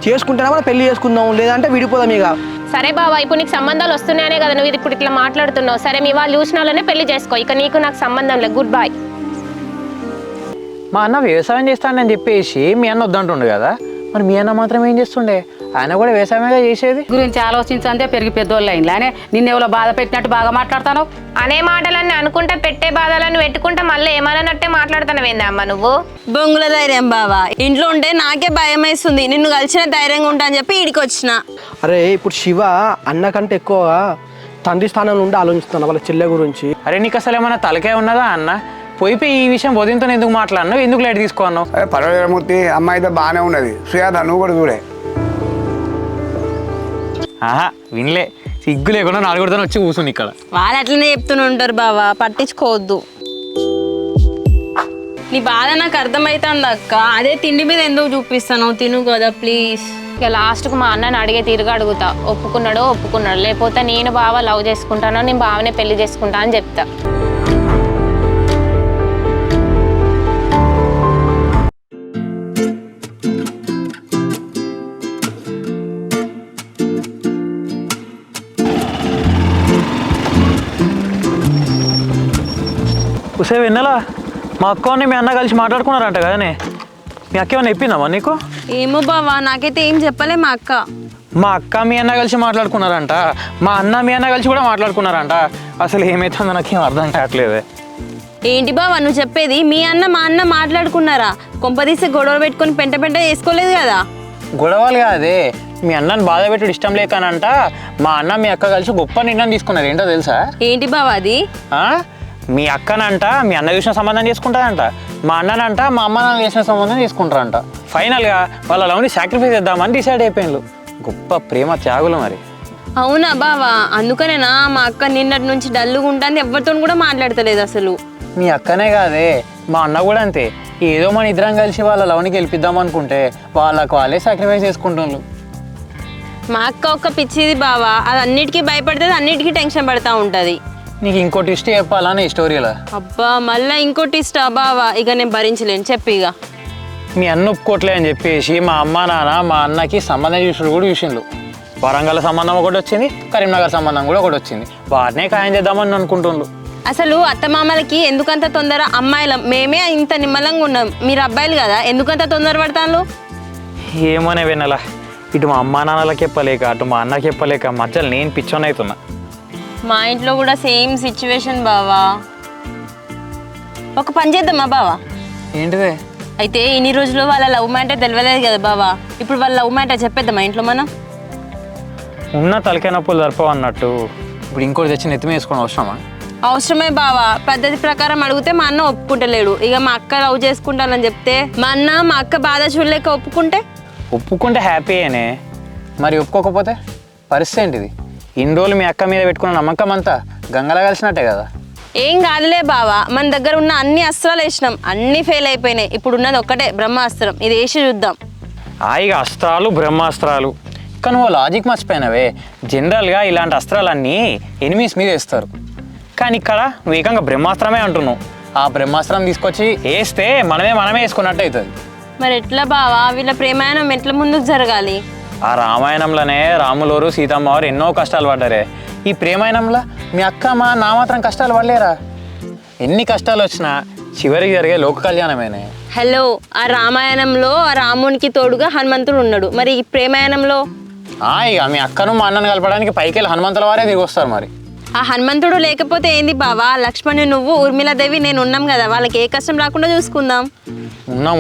చేసుకుంటేనే మనం పెళ్లి చేసుకుందాం, లేదంటే విడిపోదాం ఇక. సరే బావా, ఇప్పుడు నీకు సంబంధాలు వస్తున్నాయనే కదా నువ్వు ఇప్పుడు ఇట్లా మాట్లాడుతున్నావు. సరే మీ వాళ్ళు చూసిన వాళ్ళనే పెళ్లి చేసుకో, ఇక నీకు నాకు సంబంధం లేదు. Good bye. మా అన్న వ్యవసాయం చేస్తానని చెప్పేసి మీ అన్న వద్దంటుండు కదా, మరి మీ అన్న మాత్రం ఏం చేస్తుండే? ఆయన కూడా వ్యవసాయమే చేసేది. గురించి ఆలోచించందే పెరిగి పెద్దోళ్ళు అయింది. నిన్ను ఎవరో బాధ పెట్టినట్టు బాగా మాట్లాడతాను. అనే మాటలన్నీ అనుకుంటా పెట్టే బాధలన్నీ పెట్టుకుంటా మళ్ళీ ఏమన్నట్టే మాట్లాడుతున్నావేందా అమ్మ నువ్వు? బొంగుల ధైర్యం బావా, ఇంట్లో ఉంటే నాకే భయం వేస్తుంది. నిన్ను కలిసిన ధైర్యంగా ఉంటా అని చెప్పి ఈడికి వచ్చిన. అరే ఇప్పుడు శివ అన్న కంటే ఎక్కువగా తండ్రి స్థానంలో ఉండి ఆలోచిస్తున్నా వాళ్ళ చెల్లె గురించి. అరే నీకు అసలు ఏమన్నా తలకే ఉన్నదా అన్న? పోయిపోయి ఈ విషయం వదినతో ఎందుకు మాట్లాడినావు? ఎందుకు లైట్ తీసుకున్నావు? పర్వాలేమూర్తి, అమ్మాయి అయితే బాగానే ఉన్నది. సుయాత నువ్వు కూడా చూడే. ఆహా వినలే, సిగ్గు లేకుండా నాలుగుతో వచ్చి కూర్చుని ఇక్కడ. వాళ్ళు అట్లనే చెప్తూనే ఉంటారు బావా, పట్టించుకోవద్దు. నీ బాధ నాకు అర్థమవుతుంది అక్క. అదే తిండి మీద ఎందుకు చూపిస్తాను, తిను కదా ప్లీజ్. ఇక లాస్ట్కు మా అన్నని అడిగే తిరిగి అడుగుతా, ఒప్పుకున్నాడో ఒప్పుకున్నాడు, లేకపోతే నేను బావ లవ్ చేసుకుంటానో నేను బావనే పెళ్లి చేసుకుంటా అని చెప్తా. ఉసే విన్నలా, మా అక్కని మీ అన్న కలిసి మాట్లాడుకున్నారంట కదనే. మీ అక్క ఏమన్నా చెప్పిందమ్మా నీకు? ఏమో బావా, నాకైతే ఏం చెప్పలే మా అక్క. మా అక్క మీ అన్న కలిసి మాట్లాడుకున్నారంట, మా అన్న మీ అన్న కలిసి కూడా మాట్లాడుకున్నారంట. అసలు ఏమైతుందో నాకేం అర్థం కావట్లేదు. ఏంటి బావా నువ్వు చెప్పేది? మీ అన్న మా అన్న మాట్లాడుకున్నారా? కొంపదీసి గొడవలు పెట్టుకొని పెంట పెంట చేసుకోలేదు కదా? గొడవలు కాదే, మీ అన్నని బాధ పెట్టుడు ఇష్టం లేకనంట మా అన్న మీ అక్క కలిసి గొప్ప నిర్ణయం తీసుకున్నారు. ఏంటో తెలుసా? ఏంటి బావా అది? మీ అక్కనంట మీ అన్న చూసిన సంబంధం చేసుకుంటారంట, మా అన్ననంట మా అమ్మ నాన్న చేసిన సంబంధం తీసుకుంటారంట. ఫైనల్గా వాళ్ళ లవ్ని సాక్రిఫైస్ చేద్దామని డిసైడ్ అయిపోయిండ్రు. గొప్ప ప్రేమ త్యాగులు మరి. అవునా బావా? అందుకనేనా మా అక్క నిన్నటి నుంచి డల్లుగా ఉంటుంది, ఎవరితో కూడా మాట్లాడతలేదు అసలు. మీ అక్కనే కాదే, మా అన్న కూడా అంతే. ఏదో మన ఇద్దరం కలిసి వాళ్ళ లవ్ని గెలిపిద్దాం అనుకుంటే వాళ్ళకు వాళ్ళే సాక్రిఫైస్ చేసుకుంటున్నారు. మా అక్క ఒక్క పిచ్చిది బావా, అది అన్నిటికీ భయపడుతుంది, అన్నిటికీ టెన్షన్ పడతా ఉంటుంది. నీకు ఇంకో ట్విస్ట్ చెప్పాలని ఈ స్టోరీలో. అబ్బా మళ్ళీ ఇంకోటి ఇష్టా బావా, ఇక నేను భరించలేను, చెప్పి ఇక. మీ అన్న ఒప్పుకోవట్లే అని చెప్పేసి మా అమ్మ నాన్న మా అన్నకి సంబంధం చూసుడు కూడా చూసిండ్రు. వరంగల్ సంబంధం ఒకటి వచ్చింది, కరీంనగర్ సంబంధం కూడా ఒకటి వచ్చింది. వాటినే ఖాయం చేద్దామని అనుకుంటుండ్రు. అసలు అత్తమామలకి ఎందుకంత తొందర? అమ్మాయిలం మేమే ఇంత నిమ్మలంగా ఉన్నాం, మీరు అబ్బాయిలు కదా, ఎందుకంత తొందర పడతాను? ఏమోనే వినలా, ఇటు మా అమ్మ నాన్నలకి చెప్పలేక అటు మా అన్నకి చెప్పలేక మధ్యలో నేను పిచ్చోన్ అవుతున్నా. మా ఇంట్లో కూడా సేమ్ సిచ్యువేషన్ బావా. ఒక పని చేద్దామా బావా? ఏంటిదే? అయితే ఇన్ని రోజులు వాళ్ళ లవ్ మ్యాటర్ తెలియలేదు కదా బావా, ఇప్పుడు వాళ్ళ లవ్ మ్యాటర్ చెప్పేద్దామా ఇంట్లో మనం? ఉన్న తలకాయ నొప్పులు జరపవు అన్నట్టు ఇప్పుడు ఇంకోటి తెచ్చి నెత్తిమీ వేసుకోవడం అవసరమా? అవసరమే బావా, పద్ధతి ప్రకారం అడిగితే మా అన్న ఒప్పుకుంటలేడు. ఇక మా అక్క లవ్ చేసుకుంటానని చెప్తే మా అన్న మా అక్క బాధ చూడలేక ఒప్పుకుంటే హ్యాపీయేనే, మరి ఒప్పుకోకపోతే పరిస్థితి ఏంటిది? ఇన్ని రోజులు మీ అక్క మీద పెట్టుకున్న నమ్మకం అంతా గంగలా కలిసినట్టే కదా. ఏం కాదులే బావా, మన దగ్గర ఉన్న అన్ని అస్త్రాలు వేసినాం, అన్ని ఫెయిల్ అయిపోయినాయి. ఇప్పుడు ఉన్నది ఒక్కటే బ్రహ్మాస్త్రం, ఇది వేసి చూద్దాం. ఇక అస్త్రాలు బ్రహ్మాస్త్రాలు కానీ నువ్వు లాజిక్ మర్చిపోయినవే. జనరల్గా ఇలాంటి అస్త్రాలన్నీ ఎనిమీస్ మీద వేస్తారు, కానీ ఇక్కడ నువ్వు ఏకంగా బ్రహ్మాస్త్రమే అంటున్నావు. ఆ బ్రహ్మాస్త్రం తీసుకొచ్చి వేస్తే మనమే వేసుకున్నట్టు అవుతుంది. మరి ఎట్లా బావా? వీళ్ళ ప్రేమాయణం ఎట్లా ముందుకు జరగాలి? ఆ రామాయణంలోనే రాములోరు సీతమ్మ వారు ఎన్నో కష్టాలు పడ్డారే. ఈ ప్రేమాయణంలో మీ అక్క మా నా మాత్రం కష్టాలు పడలేరా? ఎన్ని కష్టాలు వచ్చినా చివరికి జరిగే లోక కళ్యాణమేనే. హలో, ఆ రామాయణంలో ఆ రామునికి తోడుగా హనుమంతుడు ఉన్నాడు, మరి ఈ ప్రేమాయణంలో? ఇక మీ అక్కను మా అన్నను కలపడానికి పైకి హనుమంతుల వారే దిగి వస్తారు. మరి ఆ హనుమంతుడు లేకపోతే ఏంది బావా? లక్ష్మణుడు, నువ్వు, ఊర్మిళాదేవి, నేను ఉన్నాం కదా, వాళ్ళకి ఏ కష్టం రాకుండా చూసుకుందాం.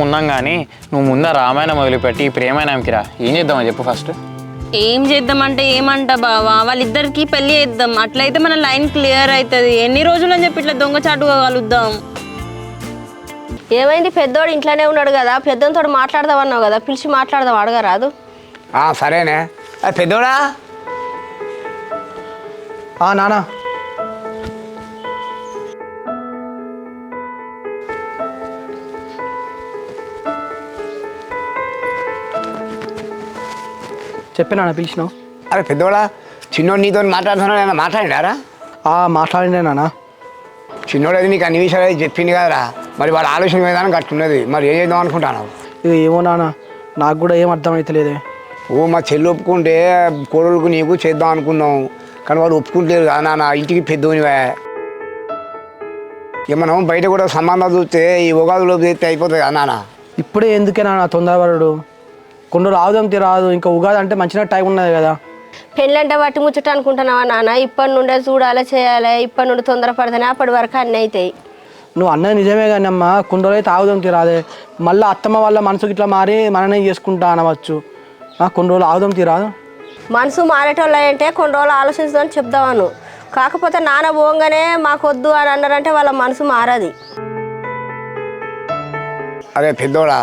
ఉన్నాం కానీ నువ్వు ముందు రామాయణం వదిలిపెట్టి ఈ ప్రేమాయణంకి రా. ఏం చేద్దామని చెప్పు ఫస్ట్. ఏం చేద్దామంటే ఏమంటా బావా, వాళ్ళిద్దరికి పెళ్లి చేద్దాం, అట్లయితే మన లైన్ క్లియర్ అవుతుంది. ఎన్ని రోజులు అని చెప్పి ఇట్లా దొంగచాటుగా కలుద్దాం. ఏమైంది? పెద్దోడు ఇంట్లోనే ఉన్నాడు కదా, పెద్దోడితో మాట్లాడదామన్నావు కదా, పిలిచి మాట్లాడదాం, అడగరాదు? సరేనే. పెద్దోడా? నానా చెప్పినా పిలిచినావు? అరే పెద్దోడా, చిన్నోడు నీతో మాట్లాడుతున్నాడు, మాట్లాడినారా? మాట్లాడిండే నాన్న. చిన్నోడు అది నీకు అన్ని విషయాలు చెప్పింది కదరా, మరి వాళ్ళ ఆలోచన విధానం కట్టున్నది. మరి ఏం చేద్దాం అనుకుంటున్నావు? ఇది ఏమో నాన్న, నాకు కూడా ఏం అర్థమైతలేదే. ఓ మా చెల్లి ఒప్పుకుంటే కోడలకు నీకు చేద్దాం అనుకున్నాం, కానీ వాళ్ళు ఒప్పుకుంటలేరు కదా నాన్న, ఇంటికి పెద్దోనివే. ఇక మనం బయట కూడా సంబంధాలు చూస్తే ఈ ఉగాదిలో చేస్తే అయిపోతుంది కదా నాన్న. ఇప్పుడే ఎందుకే నాన్న తొందరపడు, కొన్ని రోజులు ఆవుదాం రాదు, ఇంకా ఉగాది అంటే మంచిగా టైం ఉన్నది కదా. పెళ్ళంటే వట్టి ముచ్చట అనుకుంటున్నావా నాన్న? ఇప్పటి నుండే చూడాలి చేయాలి, ఇప్పటి నుండి తొందరపడితేనే అప్పటి వరకు అన్నీ అవుతాయి. నువ్వు అన్నది నిజమే కానీ అమ్మ, కొన్ని రోజులు అయితే ఆవుదాం రాదే, మళ్ళీ అత్తమ్మ వాళ్ళ మనసుకి ఇట్లా మారి మననే చేసుకుంటా అనవచ్చు. కొన్ని రోజులు ఆవుదాం రాదు. మనసు మారేటోళ్ళు అంటే కొన్ని రోజులు ఆలోచించదని చెప్దామను, కాకపోతే నాన్న పోగానే మాకొద్దు అని అన్నారంటే వాళ్ళ మనసు మారది. అదే పెద్దోడా,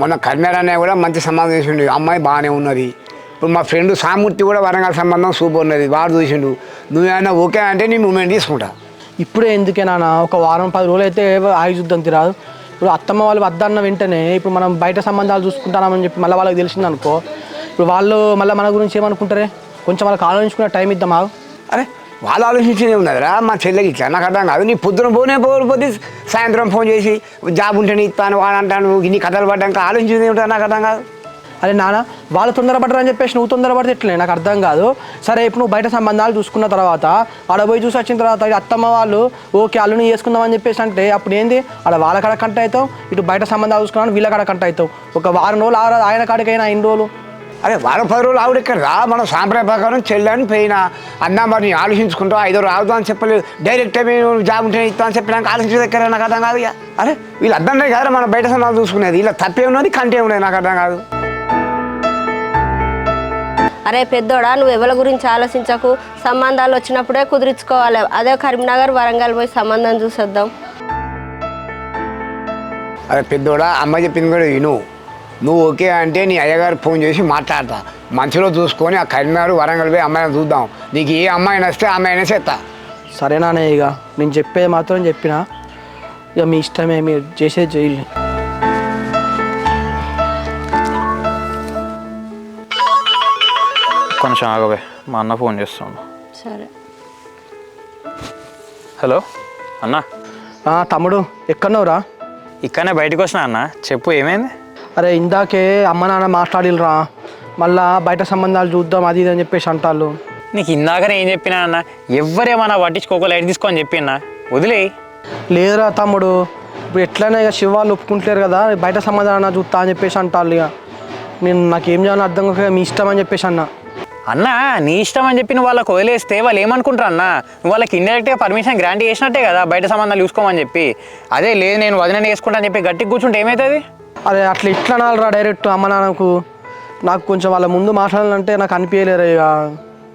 మొన్న కర్మేరానే కూడా మంచి సంబంధం చేసిండు, అమ్మాయి బాగానే ఉన్నది. ఇప్పుడు మా ఫ్రెండ్ సామూర్తి కూడా వరంగల్ సంబంధం సూపర్ ఉన్నది, వాడు చూసిండు. నువ్వేమైనా ఓకే అంటే నీ మూమెంట్ తీసుకుంటా. ఇప్పుడే ఎందుకే నాన్న, ఒక వారం 10 రోజులు అయితే ఆగి చూద్దాం రాదు. ఇప్పుడు అత్తమ్మ వాళ్ళు వద్దన్న వెంటనే ఇప్పుడు మనం బయట సంబంధాలు చూసుకుంటామని చెప్పి మళ్ళీ వాళ్ళకి తెలిసిందనుకో, ఇప్పుడు వాళ్ళు మళ్ళీ మన గురించి ఏమనుకుంటారే, కొంచెం వాళ్ళకి ఆలోచించుకునే టైం ఇద్దామా. అరే వాళ్ళు ఆలోచించేది ఉన్నదిరా, మా చెల్లెకి ఇట్లా నాకు అర్థం కాదు. నీ పొద్దున పోతే సాయంత్రం ఫోన్ చేసి జాబ్ ఉంటేనే ఇస్తాను వాడు అంటాను, ఇన్ని కథలు పడ్డాక ఆలోచించేది ఏమిటో నాకు అర్థం కాదు. అరే నాన్న, వాళ్ళు తొందరపడ్డారని చెప్పేసి నువ్వు తొందరపడితే ఎట్లే నాకు అర్థం కాదు. సరే ఇప్పుడు నువ్వు బయట సంబంధాలు చూసుకున్న తర్వాత ఆడ పోయి చూసి వచ్చిన తర్వాత అత్తమ్మ వాళ్ళు ఓకే అల్లుని చేసుకుందామని చెప్పేసి అంటే అప్పుడు ఏంది, ఆడ వాళ్ళ కాడ కంట అవుతావు, ఇటు బయట సంబంధాలు చూసుకున్నాను వీళ్ళ కాడ కంట అవుతావు. ఒక వారం రోజులు ఆయన కాడికైనా 5 రోజులు. అరే వారం 10 రోజులు ఆవిడ ఇక్కడ రా, మనం సాంప్రదాయ ప్రకారం చెల్లని పోయినా అన్నా మరి నేను ఆలోచించుకుంటావు, 5 రోజులు ఆగుతావు అని చెప్పలేదు. డైరెక్ట్ మేము జాబ్ ఉంటే ఇస్తాం అని చెప్పడానికి ఆలోచించే దగ్గర నాకు అర్థం కాదు. ఇక అరే వీళ్ళు అర్థం లేదు కదా మనం బయట సంబంధాలు చూసుకునేది, ఇలా తప్పే ఉన్నది కంటే ఉన్నది, నాకు అర్థం కాదు. అరే పెద్దోడా, నువ్వు ఎవరి గురించి ఆలోచించకు, సంబంధాలు వచ్చినప్పుడే కుదిరించుకోవాలి. అదే కరీంనగర్ వరంగల్ పోయి సంబంధం చూసొద్దాం. అదే పెద్దోడా, అమ్మ చెప్పింది కూడా విను. నువ్వు ఓకే అంటే నీ అయ్యగారు ఫోన్ చేసి మాట్లాడతా, మంచిలో చూసుకొని ఆ కరీంనగర్ వరంగల్ పోయి అమ్మాయిని చూద్దాం. నీకు ఏ అమ్మాయి నచ్చితే ఆ అమ్మాయినే చేస్తా. సరేనానే, ఇక నేను చెప్పేది మాత్రం చెప్పినా, ఇక మీ ఇష్టమే, మీరు చేసేది చేయాలి. కొంచెం ఆగవే, మా అన్న ఫోన్ చేస్తాను. సరే. హలో అన్న. తమ్ముడు ఎక్కడున్నావురా? ఇక్కడనే బయటకు వచ్చినా అన్న, చెప్పు ఏమైంది? అరే ఇందాకే అమ్మ నాన్న మాట్లాడిల్రా, మళ్ళా బయట సంబంధాలు చూద్దాం అది ఇది అని చెప్పేసి అంటాళ్ళు. నీకు ఇందాకనే ఏం చెప్పినా అన్న, ఎవరేమన్నా పట్టించుకోక లైట్ తీసుకొని చెప్పినా, వదిలే. లేదురా తమ్ముడు, ఇప్పుడు ఎట్లయినా ఇక శివ వాళ్ళు ఒప్పుకుంటలేరు కదా, బయట సంబంధాలు చూస్తా అని చెప్పేసి అంటాళ్ళు. ఇక నేను నాకేం చేయాలని అర్థం కాక మీ ఇష్టం అని చెప్పేసి అన్న. అన్న నీ ఇష్టం అని చెప్పి నువ్వు వాళ్ళకి వదిలేస్తే వాళ్ళు ఏమనుకుంటారు అన్న, నువ్వు వాళ్ళకి ఇండైరెక్ట్గా పర్మిషన్ గ్రాంట్ చేసినట్టే కదా బయట సంబంధాలు చూసుకోమని చెప్పి. అదే లేదు నేను వదిన వేసుకుంటా అని చెప్పి గట్టిగా కూర్చుంటే ఏమవుతుంది? అరే అట్లా ఇట్లా అనాలరా డైరెక్ట్ అమ్మ నాన్నకు. నాకు కొంచెం వాళ్ళ ముందు మాట్లాడాలంటే నాకు అనిపించలేరు, ఇక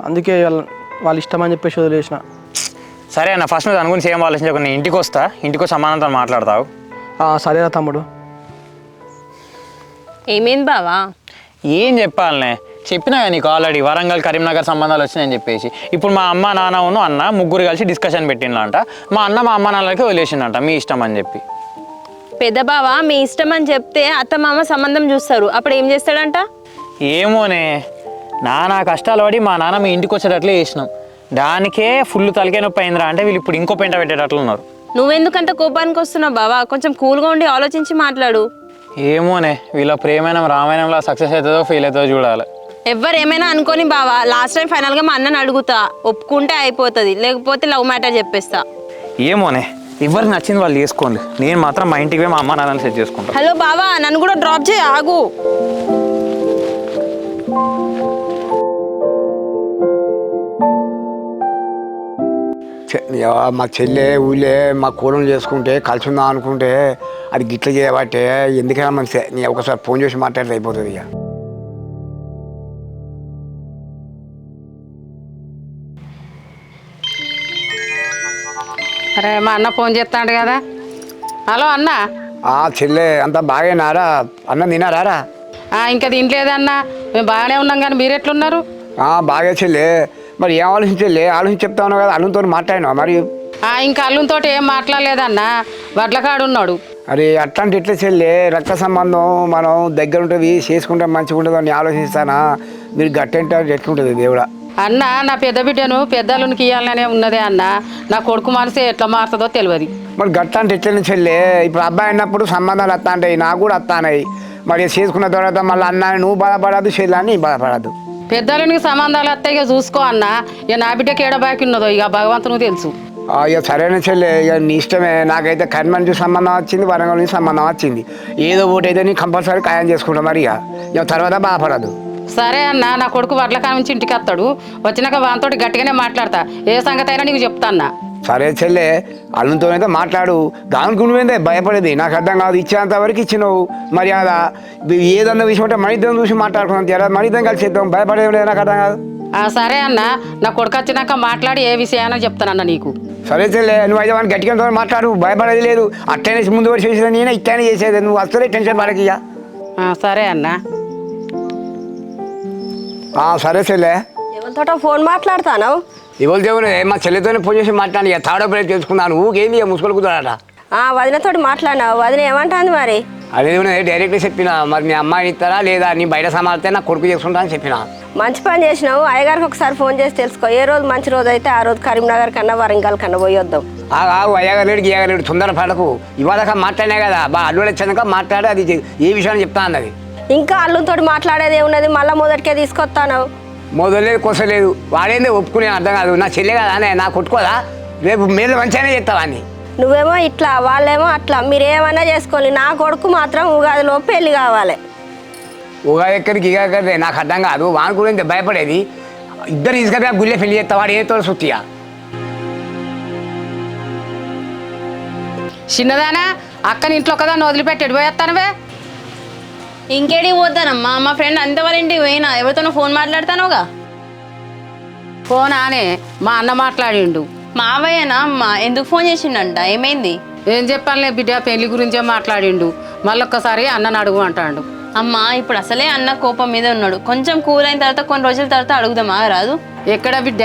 అందుకే వాళ్ళ ఇష్టం అని చెప్పేసి వదిలేసిన. సరే అన్న, ఫస్ట్ నువ్వు దాని గురించి ఏం ఆలోచించకు, నేను ఇంటికి వస్తా, ఇంటికి వచ్చి అమ్మానంతో మాట్లాడతావు. సరేరా తమ్ముడు. ఏమైంది బావా? ఏం చెప్పాలనే, చెప్పినా నీకు ఆల్రెడీ వరంగల్ కరీంనగర్ సంబంధాలు వచ్చినాయని చెప్పేసి. ఇప్పుడు మా అమ్మ నాన్న అన్న ముగ్గురు కలిసి డిస్కషన్ పెట్టిందంట. మా అన్న మా అమ్మ నాన్నలకి వదిలేసిందంట మీ ఇష్టం అని చెప్పి. పెద్ద బావ మీ ఇష్టం అని చెప్తే అత్త మామ సంబంధం చూస్తారు, అప్పుడు ఏం చేస్తాడంట? ఏమోనే, నానా కష్టాలు పడి మా నాన్న మీ ఇంటికి వచ్చేటట్లే చేసినాం, దానికే ఫుల్ తలకే నొప్పి అయిందిరా అంటే వీళ్ళు ఇప్పుడు ఇంకో పెంట పెట్టేటట్లు ఉన్నారు. నువ్వెందుకంత కోపానికి వస్తున్నావు బావా? కొంచెం కూల్గా ఉండి ఆలోచించి మాట్లాడు. ఏమోనే, వీళ్ళ ప్రేమైనా రామాయణంలో సక్సెస్ అవుతుందో ఫెయిల్ అవుతుందో చూడాలి. ఎవ్వరు ఏమైనా అనుకోని బావా, లాస్ట్ టైం ఫైనల్గా మా అన్నని అడుగుతా, ఒప్పుకుంటే అయిపోతుంది, లేకపోతే లవ్ మ్యాటర్ చెప్పేస్తా. ఏమోనే, ఎవరికి నచ్చింది వాళ్ళు చేసుకోండి, నేను మాత్రం మా ఇంటికి పోయి మా అమ్మ నాన్నని సెట్ చేసుకుంటా. హలో బావా, నన్ను కూడా డ్రాప్ చేయి, ఆగు. మా చెల్లె ఊళ్ళే మా కూరలు చేసుకుంటే కలిసి ఉందాం అనుకుంటే అది గిట్ల చేయబట్టే, ఎందుకైనా మంచి నీ ఒకసారి ఫోన్ చేసి మాట్లాడితే అయిపోతుంది. ఇక అరే మా అన్న ఫోన్ చేస్తాడు కదా. హలో అన్న. చెల్లె అంతా బాగేనారా? అన్నం తినారా? ఇంకా తినలేదన్న, మేము బాగానే ఉన్నాం కానీ మీరు ఎట్లున్నారు? బాగా చెల్లె. మరి ఏం ఆలోచించలే, ఆలోచించి చెప్తా ఉన్నావు కదా, అల్లుతో మాట్లాడినా మరి? ఇంకా అల్లుతో ఏం మాట్లాడలేదన్న, వడ్లకాడు ఉన్నాడు. అరే అట్లాంటి ఎట్లా చెల్లె, రక్త సంబంధం మనం దగ్గర ఉంటుంది, చేసుకుంటే మంచిగా ఉంటుంది అని ఆలోచిస్తానా? మీరు గట్టంటారు ఎట్లుంటుంది దేవుడా? అన్న నా పెద్ద బిడ్డను పెద్దలునికి ఇవ్వాలనే ఉన్నదే అన్న, నా కొడుకు మనసే ఎట్లా మారుతుందో తెలియదు. మరి గట్ట అంటే ఎట్లనే చెల్లే ఇప్పుడు అబ్బాయి అన్నప్పుడు సంబంధాలు వస్తాంటాయి నాకు కూడా వస్తాయి మరి చేసుకున్న తర్వాత మళ్ళీ అన్నా నువ్వు బాధపడద్దు చెల్లి అని బాధపడద్దు పెద్దలనికి సంబంధాలు వస్తాయి ఇక చూసుకో అన్న ఇక నా బిడ్డకి ఏడ బాకి ఉన్నదో ఇక భగవంతునికి తెలుసు. ఇక సరైన చెల్లె ఇక నీ ఇష్టమే. నాకైతే కర్మ నుంచి సంబంధం వచ్చింది, వరంగల్ నుంచి సంబంధం వచ్చింది. ఏదో ఒకటి అయితే నీకు కంపల్సరీ ఖాయం చేసుకుంటాం మరి ఇక తర్వాత బాధపడదు. సరే అన్న, నా కొడుకు వడ్ల కామించి ఇంటికి వస్తాడు, వచ్చినాక వానితోటి గట్టిగానే మాట్లాడతా, ఏ సంగతి అయినా నీకు చెప్తా అన్న. సరే చెల్లె, అల్లుతోనైతే మాట్లాడు. దానికి నువ్వేందే భయపడేది? నాకు అర్థం కాదు. ఇచ్చేంత వరకు ఇచ్చినావు మర్యాద. ఏదన్నా విషయం అంటే మనిద్దరం చూసి మాట్లాడుకున్నాం, తీరా మనిద్దరం కలిసి చేద్దాం. భయపడేది లేదు, నాకు అర్థం కాదు. సరే అన్న, నా కొడుకు వచ్చినాక మాట్లాడి ఏ విషయానో చెప్తానన్న నీకు. సరే చెల్లె, నువ్వు అయితే వాడిని గట్టిగా మాట్లాడు, భయపడేది లేదు. అట్టైనా ముందు వరకు చేసేది నేనే, ఇట్టైనా చేసేది నువ్వు. వస్తలే టెన్షన్ పడకి ఇక. సరే అన్న. సరే చెల్లె. ఎవరితోటో ఫోన్ మాట్లాడతాను. ఎవరు దేవుడు మా చెల్లెతోనే ఫోన్ చేసి మాట్లాడి ఇక థర్డ్ ప్లేట్ తెలుసుకున్నాను. ఊకేంది ఇక ముసుగులు కుదరాట. వదినతోటి మాట్లాడినావు, వదిన ఏమంటుంది మరి? అదే డైరెక్ట్గా చెప్పిన, మరి మీ అమ్మాయిని ఇస్తారా లేదా, నీ బయట సమాలితే నా కొడుకు చేసుకుంటా అని చెప్పిన. మంచి పని చేసినావు. అయ్యగారికి ఒకసారి ఫోన్ చేసి తెలుసుకో. ఏ రోజు మంచి రోజు అయితే ఆ రోజు కరీంనగర్ కన్నా వరంగల్ కన్నా పోయి వద్దాం. అయ్యగారు గీయగారు తొందర పడకు. ఇవాళ మాట్లాడినా కదా అల్లుడు వచ్చాక మాట్లాడి అది ఏ విషయాన్ని చెప్తా అన్నది. ఇంకా అల్లుతో మాట్లాడేది ఏమున్నది, మళ్ళీ మొదటికే తీసుకొస్తాను. మొదలేదు కొసలేదు, వాడేందే ఒప్పుకునే అర్థం కాదు. నా చెల్లె కదా అనే నా కొట్టుకోదా, రేపు మీరు మంచిగానే చెప్తావా అని. నువ్వేమో ఇట్లా, వాళ్ళేమో అట్లా, మీరేమన్నా చేసుకోవాలి. నా కొడుకు మాత్రం ఉగాదిలో పెళ్లి కావాలి. ఉగాది ఎక్కడికి ఇక ఎక్కడిదే నాకు అర్థం కాదు. వాని గురించి భయపడేది. ఇద్దరు తీసుకెళ్ళి గుళ్ళే పెళ్లి చేస్తా, వాడు ఏదో సుత్తియా. చిన్నదానా, అక్కని ఇంట్లో కదా వదిలిపెట్టి ఎడిపోయేస్తానవే. ఇంకేడికి పోతానమ్మా, మా ఫ్రెండ్ అంత వాళ్ళ ఇంటికి పోయినా. ఎవరితోనో ఫోన్ మాట్లాడతానుగా. ఫోన్ ఆనే మా అన్న మాట్లాడిండు. మావయ్యనా అమ్మ? ఎందుకు ఫోన్ చేసిండంట? ఏమైంది? ఏం చెప్పాలే బిడ్డ, పెళ్లి గురించే మాట్లాడిండు. మళ్ళొక్కసారి అన్నను అడుగు అంటాడు. అమ్మ ఇప్పుడు అసలే అన్న కోపం మీద ఉన్నాడు. కొంచెం కూల్ అయిన తర్వాత కొన్ని రోజుల తర్వాత అడుగుదామా రాదు? ఎక్కడ బిడ్డ,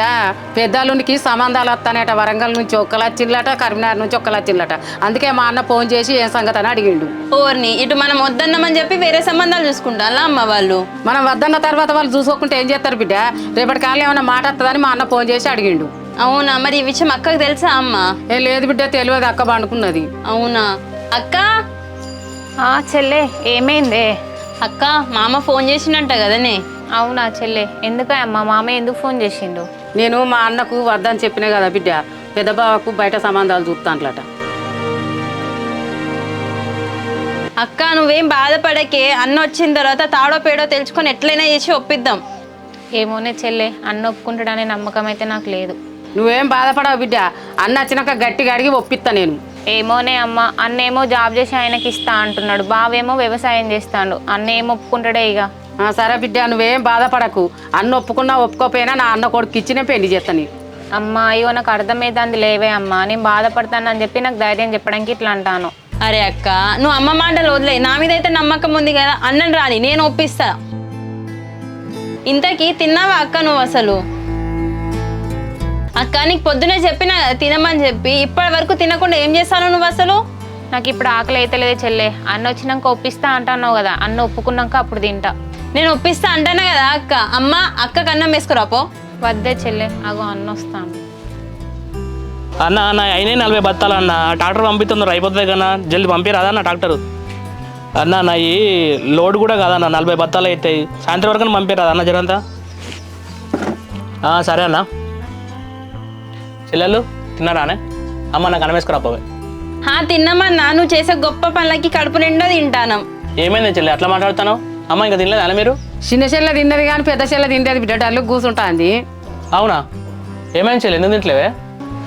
పెద్దలునికి సంబంధాలు వస్తానట. వరంగల్ నుంచి ఒక్కలచ్చిల్లట, కరీంనగర్ నుంచి ఒక్కలచ్చిల్లట. అందుకే మా అన్న ఫోన్ చేసి ఏం సంగతి అని అడిగిండు. ఓర్ని, ఇటు మనం వద్దన్నామని చెప్పి వేరే సంబంధాలు చూసుకుంటా అమ్మ వాళ్ళు. మనం వద్దన్న తర్వాత వాళ్ళు చూసుకోకుంటే ఏం చేస్తారు బిడ్డ? రేపటి కాలం ఏమన్నా మాట వస్తుందని మా అన్న ఫోన్ చేసి అడిగిండు. అవునా? మరి ఈ విషయం అక్కకు తెలుసా అమ్మ? ఏ లేదు బిడ్డ, తెలియదు. అక్క పండుకున్నది. అవునా? అక్క చెల్లె ఏమైందే? అక్క మామ ఫోన్ చేసిండంట కదనే. అవునా చెల్లె? ఎందుకు అమ్మ, మామయ్య ఎందుకు ఫోన్ చేసిండు? నేను మా అన్నకు వద్దని చెప్పినా కదా బిడ్డ, పెద్ద బావకు బయట సంబంధాలు చూస్తాంట్లట. అక్క నువ్వేం బాధపడకే, అన్న వచ్చిన తర్వాత తాడో పేడో తెలుసుకొని ఎట్లయినా చేసి ఒప్పిద్దాం. ఏమోనే చెల్లె, అన్న ఒప్పుకుంటాడనే నమ్మకం అయితే నాకు లేదు. నువ్వేం బాధపడవు బిడ్డ, అన్న వచ్చినాక గట్టిగా అడిగి ఒప్పిస్తా నేను. ఏమోనే అమ్మ, అన్నేమో జాబ్ చేసి ఆయనకి ఇస్తా అంటున్నాడు, బావేమో వ్యవసాయం చేస్తాడు. అన్న ఏం ఒప్పుకుంటాడే ఇక. సరే బిడ్డ, నువ్వేం బాధపడకు. అన్న ఒప్పుకున్నా ఒప్పుకోపోయినా నా అన్న కొడుకు ఇచ్చినే పెళ్లి చేస్తాను. అమ్మ అయ్యో, నాకు అర్థమైంది లేవే అమ్మ, నేను బాధపడతానని చెప్పి నాకు ధైర్యం చెప్పడానికి ఇట్లా అంటాను. అరే అక్క, నువ్వు అమ్మ మాటలు వదిలే. నా మీద అయితే నమ్మకం ఉంది కదా, అన్నని రాని నేను ఒప్పిస్తా. ఇంతకీ తిన్నావా అక్క నువ్వు అసలు? అక్క నీకు పొద్దునే చెప్పినా కదా తినమని చెప్పి, ఇప్పటి వరకు తినకుండా ఏం చేస్తాను నువ్వు అసలు? నాకు ఇప్పుడు ఆకలి అయితే లేదే చెల్లె. అన్న వచ్చినాక ఒప్పిస్తా అంటున్నావు కదా, అన్న ఒప్పుకున్నాక అప్పుడు తింటా. నేను ఒప్పిస్తా అంటానా కదా అక్క. అమ్మ అక్కకు అన్నం వేసుకురాపో. వద్దే చెల్లె, అగో అన్న వస్తాను. అన్న అయినా 40 బత్తాలు అన్న. ట్రాక్టర్ పంపిస్తున్నారు, అయిపోతుంది కదా, జల్దీ పంపిరాదా అన్న ట్రాక్టరు? అన్న ఈ లోడ్ కూడా కాదన్న, 40 బత్తాలు అవుతాయి. సాయంత్రం వరకు పంపిరాదా అన్న జరంతా? సరే అన్న. చెల్లెళ్ళు తిన్నారానే? అమ్మ నాకు అన్నం వేసుకురాపోవే. తిన్నామన్నా, నువ్వు చేసే గొప్ప పనులకి కడుపు నిండా తింటాను. ఏమైంది చెల్లె అట్లా మాట్లాడుతాను? అమ్మ ఇంకా తినలేదు అన్న మీరు? చిన్న చెల్ల తిన్నది కానీ పెద్ద చెల్ల తింటది బిడ్డ, డల్లు కూర్చుంటుంది. అవునా? ఏమైంది చెల్లె, ఎందుకు తింటలేవే?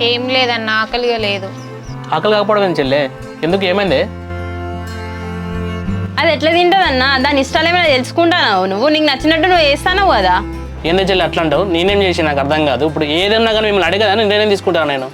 ఏం లేదన్న, ఆకలిగా లేదు. ఆకలి కాకపోవడం చెల్లె, ఎందుకు ఏమైంది? అది ఎట్లా తింటదన్నా? దాని ఇష్టాలు ఏమైనా తెలుసుకుంటావు నువ్వు? నీకు నచ్చినట్టు నువ్వు వేస్తావు కదా. ఏందే చెల్లి అట్లా అంటావు? నేనేం చేసి నాకు అర్థం కాదు. ఇప్పుడు ఏదన్నా కానీ మిమ్మల్ని అడిగదా నిర్ణయం తీసుకుంటాను నేను?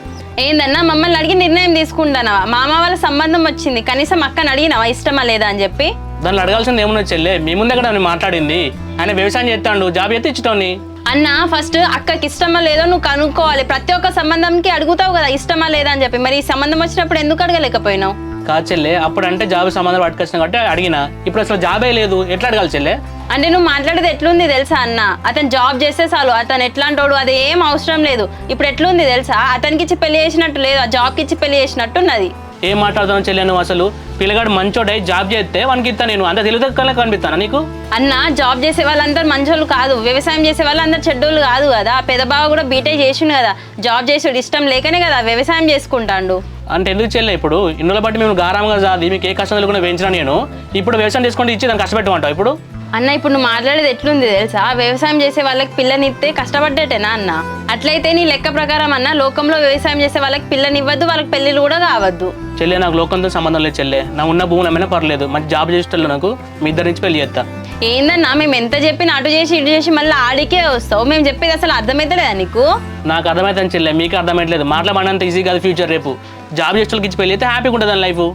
ఏందన్నా మమ్మల్ని అడిగి నిర్ణయం తీసుకుంటానవా? మామ వాళ్ళ సంబంధం వచ్చింది, కనీసం అక్కని అడిగినావా ఇష్టమా లేదా అని చెప్పి? దాన్ని అడగాల్సింది ఏమున్నా చెల్లె, మీ ముందే కదా నేను మాట్లాడింది. ఆయన వ్యవసాయం చేస్తాడు, జాబ్ అయితే ఇచ్చుతాను. అన్న ఫస్ట్ అక్కకి ఇష్టమా లేదో నువ్వు కనుక్కోవాలి. ప్రతి ఒక్క సంబంధంకి అడుగుతావు కదా ఇష్టమా లేదా అని చెప్పి. మరి ఈ సంబంధం వచ్చినప్పుడు ఎందుకు అడగలేకపోయినావు? కాదు చెల్లె, అప్పుడు అంటే జాబ్ సంబంధాలు పట్టుకొచ్చినా కాబట్టి అడిగినా. ఇప్పుడు అసలు జాబే లేదు, ఎట్లా అడగాలి చెల్లె? అంటే నువ్వు మాట్లాడేది ఎట్లుంది తెలుసా అన్న? అతను జాబ్ చేస్తే చాలు, అతను ఎట్లాంటోడు అది ఏం అవసరం లేదు. ఇప్పుడు ఎట్లుంది తెలుసా, అతనికి ఇచ్చి పెళ్లి చేసినట్టు లేదు, ఆ జాబ్కి ఇచ్చి పెళ్లి చేసినట్టున్నది. ఏం మాట్లాడుతున్నావు చెల్లె నువ్వు? అసలు పిల్లగాడు మంచోడై జాబ్ చేస్తే వానికి ఇస్తా, నేను అంత తెలివితక్కువలా కనిపిస్తాను నీకు? అన్న, జాబ్ చేసే వాళ్ళందరూ మంచోళ్ళు కాదు, వ్యవసాయం చేసే వాళ్ళందరూ చెడ్డోళ్ళు కాదు కదా. పెద్ద బావ కూడా బీటెక్ చేసిండు కదా, జాబ్ చేసాడు ఇష్టం లేకనే కదా వ్యవసాయం చేసుకుంటాడు. అంటే ఎందుకు చెల్లె ఇప్పుడు ఇన్నుల బట్టి మేము గారాంగా జాది మీకు ఏ కష్టం లేకుండా పెంచినా నేను, ఇప్పుడు వ్యవసాయం చేసుకుంటే ఇచ్చి దాన్ని కష్టపెట్టమంటావు ఇప్పుడు? అన్న, ఇప్పుడు నువ్వు మాట్లాడేది ఎట్లుంది తెలుసా, వ్యవసాయం చేసే వాళ్ళకి పిల్లనిస్తే కష్టపడ్డట్టేనా అన్న? అట్లయితే నీ లెక్క ప్రకారం అన్న, లోకంలో వ్యవసాయం చేసే వాళ్ళకి పిల్లనివ్వద్దు, వాళ్ళకి పెళ్ళిళ్ళు కూడా కావద్దు. చెల్లె నాకు లోకంతో సంబంధం లేదు చెల్లె, నా ఉన్న భూములు ఏమైనా పర్లేదు, మంచి జాబ్ చేసేటప్పుడు నాకు మీ ఇద్దరి నుంచి పెళ్లి చేస్తా. ఏందన్నా మేము ఎంత చెప్పినా అటు చేసి ఇటు చేసి మళ్ళీ ఆడికే వస్తావు, మేము చెప్పేది అసలు అర్థమవుతలేదా నీకు? నాకు అర్థమవుతుంది చెల్లె, మీకు అర్థమవుతలేదు. మాట్లాడమంత ఈజీ కాదు ఫ్యూచర్. రేపు జాబ్ చేసేటోళ్ళకి ఇచ్చి పెళ్లి అయితే హ్యాపీగా ఉంటుంది అని లైఫ్.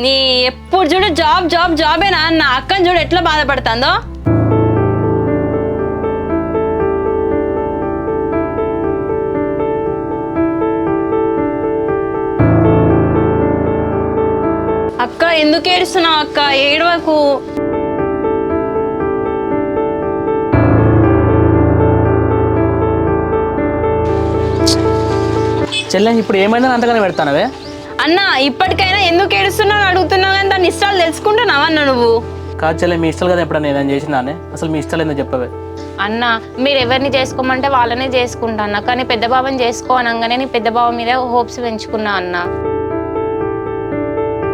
నీ ఎప్పుడు చూడు జాబ్ జాబ్ జాబేనా అన్న? అక్కని చూడు ఎట్లా బాధపడుతుందో. అక్క ఎందుకు ఏడుస్తున్నావు అక్క? ఏడవకు. చెల్లె ఇప్పుడు ఏమైందని అంతగానే పెడతానవే? అన్న, ఇప్పటికైనా ఎందుకు ఏడుస్తున్నావు అడుగుతున్నావు, కానీ దాని ఇష్టాలు తెలుసుకుంటున్నావా అన్న నువ్వు? కాదు చెల్లె, మీ ఇష్టాలు కదా ఎప్పుడన్నా ఏదైనా చేసినానే, అసలు మీ ఇష్టాలు ఏందో చెప్పవే. అన్న, మీరు ఎవరిని చేసుకోమంటే వాళ్ళనే చేసుకుంటా అన్న, కానీ పెద్ద బావని చేసుకో అనగానే నేను పెద్ద బావ మీద హోప్స్ పెంచుకున్నా అన్న.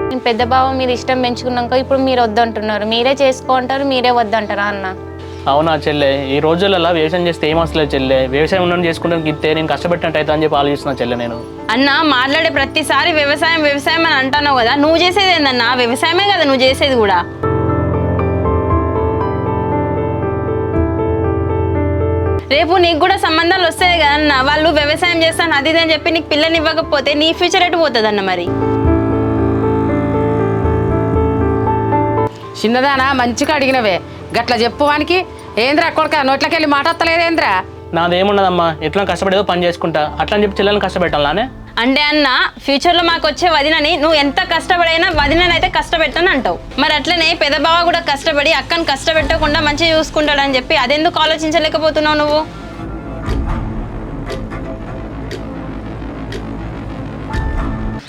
నేను పెద్ద బావ మీద ఇష్టం పెంచుకున్నాక ఇప్పుడు మీరు వద్దంటున్నారు, మీరే చేసుకో అంటారు, మీరే వద్దంటారా అన్న? అవునా చెల్లె, ఈ రోజులలో వ్యవసాయం చేస్తే ఏం అవసరం చెల్లె, వ్యవసాయం ఉండని చేసుకుంటానికి ఇస్తే నేను కష్టపెట్టినట్టు అవుతా అని చెప్పి ఆలోచిస్తున్నా చెల్లె నేను. అన్న, మాట్లాడే ప్రతిసారి వ్యవసాయం వ్యవసాయం అని అంటున్నావు కదా, నువ్వు చేసేది ఏందన్నా? వ్యవసాయమే కదా నువ్వు చేసేది కూడా. రేపు నీకు కూడా సంబంధాలు వస్తాయి కదన్న, వాళ్ళు వ్యవసాయం చేస్తాను అది ఇది అని చెప్పి నీకు పిల్లని ఇవ్వకపోతే నీ ఫ్యూచర్ ఎటు పోతుంది అన్న? మరి చిన్నదానా మంచిగా అడిగినవే, గట్ల చెప్పువానికి ఏంద్రా కొడుక నోట్లకెళ్ళి మాట వస్తలేదేంద్రా? నాదేమున్నదమ్మా, ఎట్లా కష్టపడేదో పని చేసుకుంటా, అట్లా అని చెప్పి చెల్లెని కష్టపెట్టాలానే? అంటే అన్న, ఫ్యూచర్లో మాకు వచ్చే వదినని నువ్వు ఎంత కష్టపడైనా వదిననైతే కష్టపెట్టని అంటావు. మరి అట్లనే పెద్ద బావ కూడా కష్టపడి అక్కని కష్టపెట్టకుండా మంచిగా చూసుకుంటాడని చెప్పి అదెందుకు ఆలోచించలేకపోతున్నావు నువ్వు?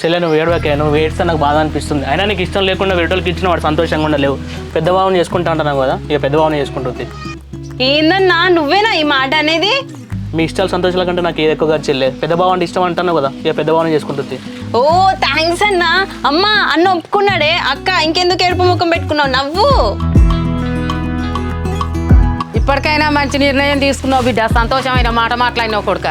చెల్లె నువ్వు ఏడవకే, నువ్వు ఏడిస్తే నాకు బాధ అనిపిస్తుంది. అయినా నీకు ఇష్టం లేకుండా వేరేటోళ్ళకి ఇచ్చిన వాడు సంతోషంగా ఉండలేవు. పెద్ద బావని చేసుకుంటా అంటున్నావు కదా, ఇక పెద్ద బావని చేసుకుంటుంది. ఏందన్నా నువ్వేనా ఈ మాట అనేది? మీ ఇష్టాలు సంతోషాల కంటే నాకు ఏది ఎక్కువగా చెల్లె, పెద్ద బావ అంటే ఇష్టం అంటున్నావు కదా, ఇక పెద్ద బావని చేసుకుంటుంది. ఓ థ్యాంక్స్ అన్న. అమ్మా అన్న ఒప్పుకున్నాడే, అక్క ఇంకెందుకు ఏడుపు ముఖం పెట్టుకున్నావు, నవ్వు. ఇప్పటికైనా మంచి నిర్ణయం తీసుకున్నావు బిడ్డ, సంతోషమైన మాట మాట్లాడినావు కొడుక.